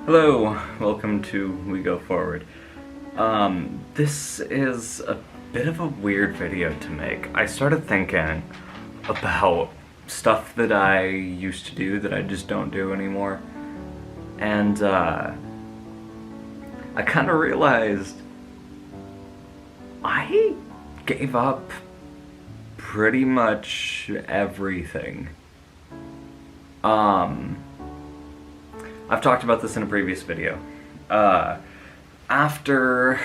Hello, welcome to We Go Forward. This is a bit of a weird video to make. I started thinking about stuff that I used to do that I just don't do anymore. And, I kind of realized I gave up pretty much everything. I've talked about this in a previous video. After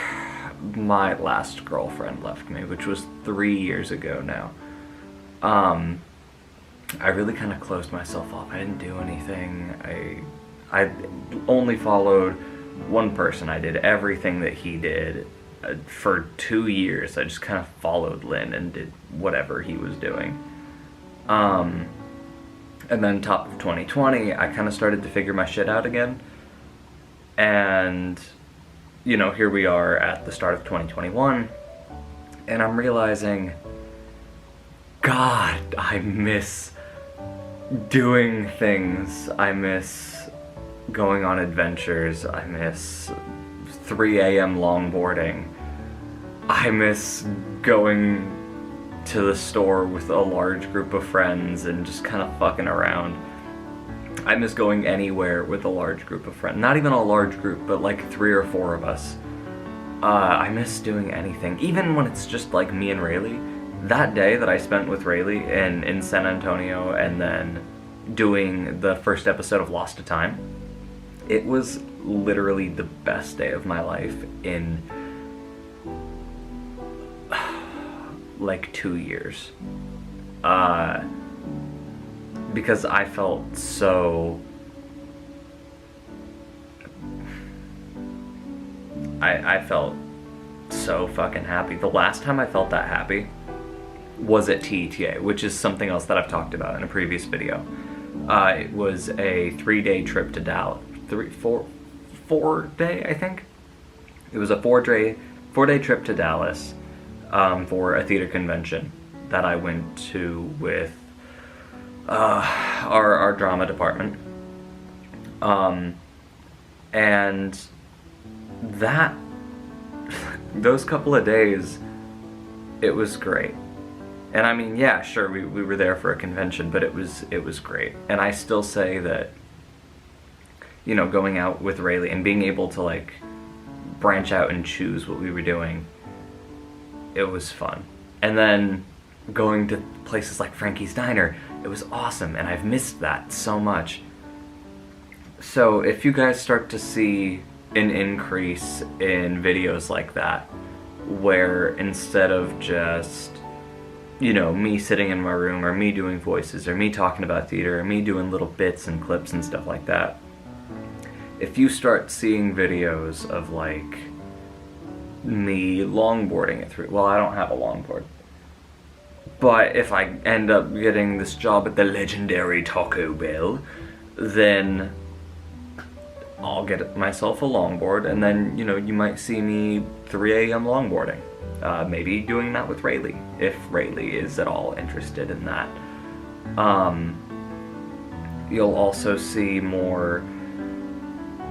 my last girlfriend left me, which was 3 years ago now, I really kind of closed myself off. I didn't do anything. I only followed one person. I did everything that he did for 2 years. I just kind of followed Lynn and did whatever he was doing. And then top of 2020, I kind of started to figure my shit out again. And, you know, here we are at the start of 2021, and I'm realizing, God, I miss doing things. I miss going on adventures. I miss 3 a.m. longboarding. I miss going to the store with a large group of friends and just kind of fucking around. I miss going anywhere with a large group of friends. Not even a large group, but like 3 or 4 of us. I miss doing anything, even when it's just like me and Rayleigh. That day that I spent with Rayleigh in San Antonio and then doing the first episode of Lost to Time, it was literally the best day of my life in like 2 years. Because I felt so... I felt so fucking happy. The last time I felt that happy was at TETA, which is something else that I've talked about in a previous video. It was a 3-day trip to Dallas. 4-day, I think? It was a 4-day trip to Dallas. For a theater convention that I went to with our drama department. And those couple of days, it was great. And I mean, yeah, sure, we were there for a convention, but it was great. And I still say that, you know, going out with Rayleigh and being able to like branch out and choose what we were doing, it was fun. And then going to places like Frankie's Diner, it was awesome, and I've missed that so much. So if you guys start to see an increase in videos like that, where instead of just, you know, me sitting in my room, or me doing voices, or me talking about theater, or me doing little bits and clips and stuff like that, if you start seeing videos of like me longboarding it through. Well, I don't have a longboard. But if I end up getting this job at the legendary Taco Bell, then I'll get myself a longboard, and then, you know, you might see me 3 a.m. longboarding. Maybe doing that with Rayleigh, if Rayleigh is at all interested in that. You'll also see more,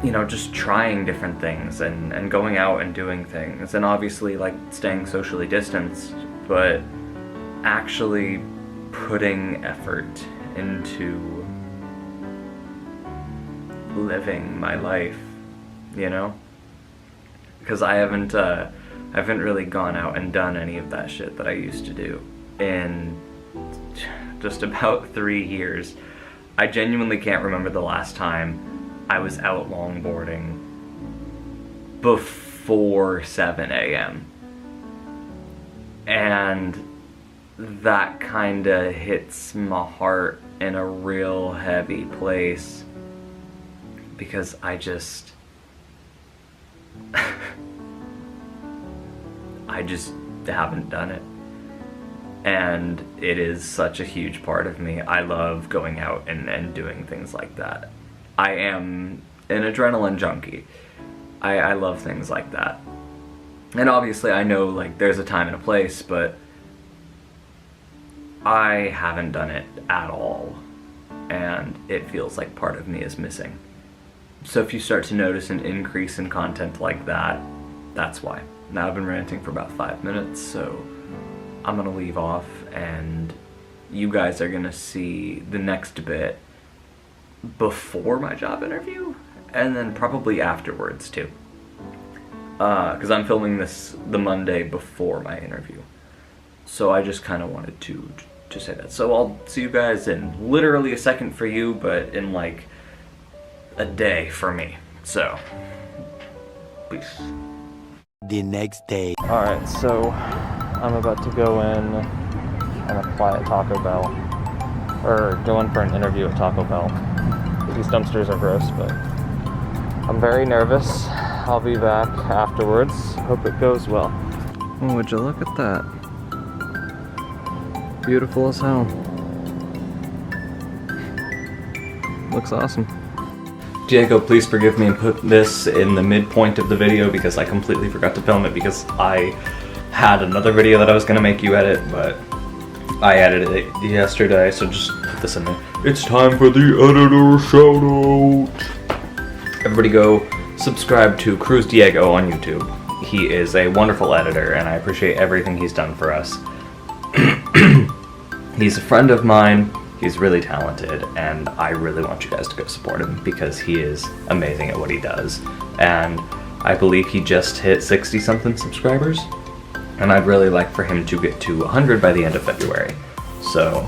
you know, just trying different things and going out and doing things, and obviously like staying socially distanced, but actually putting effort into living my life, you know? Because I haven't really gone out and done any of that shit that I used to do in just about 3 years. I genuinely can't remember the last time I was out longboarding before 7 a.m. And that kinda hits my heart in a real heavy place, because I just haven't done it. And it is such a huge part of me. I love going out and doing things like that. I am an adrenaline junkie. I love things like that. And obviously I know like there's a time and a place, but I haven't done it at all. And it feels like part of me is missing. So if you start to notice an increase in content like that, that's why. Now I've been ranting for about 5 minutes, so I'm gonna leave off, and you guys are gonna see the next bit before my job interview, and then probably afterwards too. Because I'm filming this the Monday before my interview. So I just kind of wanted to say that. So I'll see you guys in literally a second for you, but in like a day for me. So, peace. The next day. Alright, so I'm about to go in and apply at Taco Bell. Or go in for an interview at Taco Bell. These dumpsters are gross, but I'm very nervous. I'll be back afterwards. Hope it goes well. Oh, would you look at that? Beautiful as hell. Looks awesome. Diego, please forgive me and put this in the midpoint of the video because I completely forgot to film it because I had another video that I was going to make you edit, but I edited it yesterday, so just put this in there. It's time for the editor shoutout! Everybody go subscribe to Cruz Diego on YouTube. He is a wonderful editor and I appreciate everything he's done for us. He's a friend of mine. He's really talented, and I really want you guys to go support him because he is amazing at what he does. And I believe he just hit 60-something subscribers, and I'd really like for him to get to 100 by the end of February. So,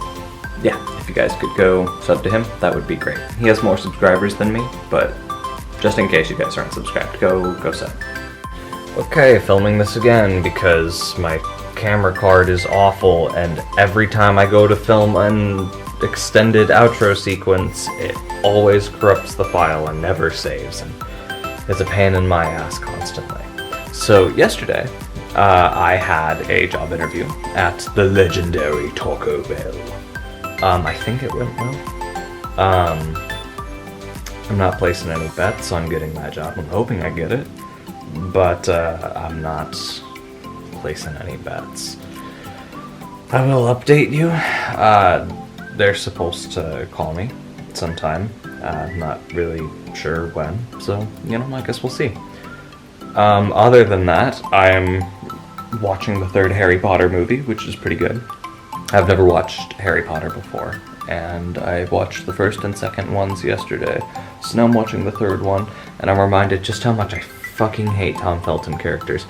yeah, if you guys could go sub to him, that would be great. He has more subscribers than me, but just in case you guys aren't subscribed, go sub. Okay, filming this again because my camera card is awful, and every time I go to film an extended outro sequence, it always corrupts the file and never saves, and it's a pain in my ass constantly. So yesterday, I had a job interview at the legendary Taco Bell. I think it went well. I'm not placing any bets on getting that job. I'm hoping I get it, but I'm not placing any bets. I will update you. They're supposed to call me sometime. Not really sure when, so, you know, I guess we'll see. Other than that, I'm watching the third Harry Potter movie, which is pretty good. I've never watched Harry Potter before, and I watched the first and second ones yesterday. So now I'm watching the third one, and I'm reminded just how much I fucking hate Tom Felton characters.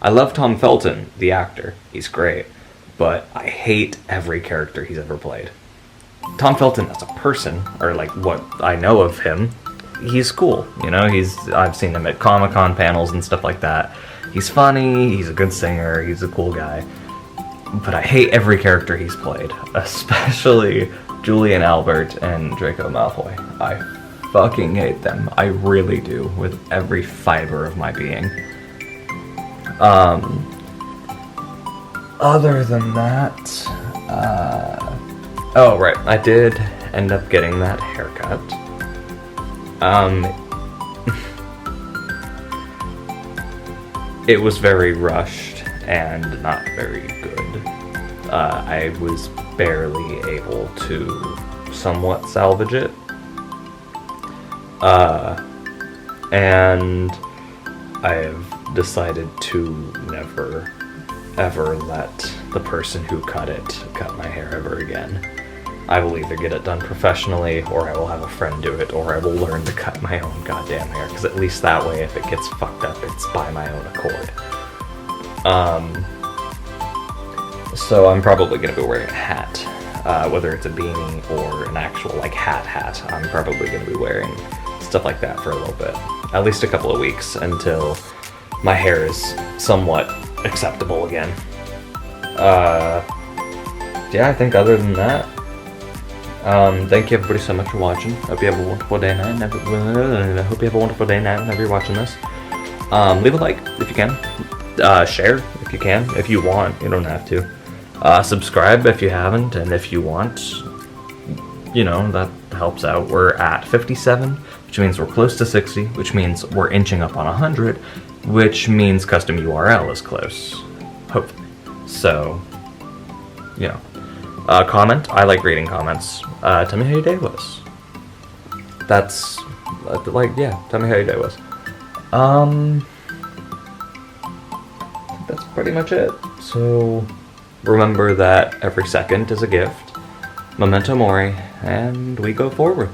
I love Tom Felton, the actor. He's great. But I hate every character he's ever played. Tom Felton as a person, or like what I know of him, he's cool. You know, I've seen him at Comic-Con panels and stuff like that. He's funny, he's a good singer, he's a cool guy. But I hate every character he's played, especially Julian Albert and Draco Malfoy. I fucking hate them. I really do, with every fiber of my being. Other than that, oh right, I did end up getting that haircut. It was very rushed and not very good. I was barely able to somewhat salvage it. And I have decided to never, ever let the person who cut it cut my hair ever again. I will either get it done professionally, or I will have a friend do it, or I will learn to cut my own goddamn hair, because at least that way, if it gets fucked up, it's by my own accord. So I'm probably going to be wearing a hat, whether it's a beanie or an actual, like, hat. I'm probably going to be wearing stuff like that for a little bit. At least a couple of weeks, until my hair is somewhat acceptable again. Yeah, I think other than that, thank you everybody so much for watching. Hope you have a wonderful day night. Whenever you're watching this. Leave a like if you can. Share if you can. If you want, you don't have to. Subscribe if you haven't, and if you want, you know, that helps out. We're at 57, which means we're close to 60, which means we're inching up on 100, which means custom URL is close. Hopefully. So, you know. Comment. I like reading comments. Tell me how your day was. That's, tell me how your day was. That's pretty much it. So, remember that every second is a gift. Memento mori, and we go forward.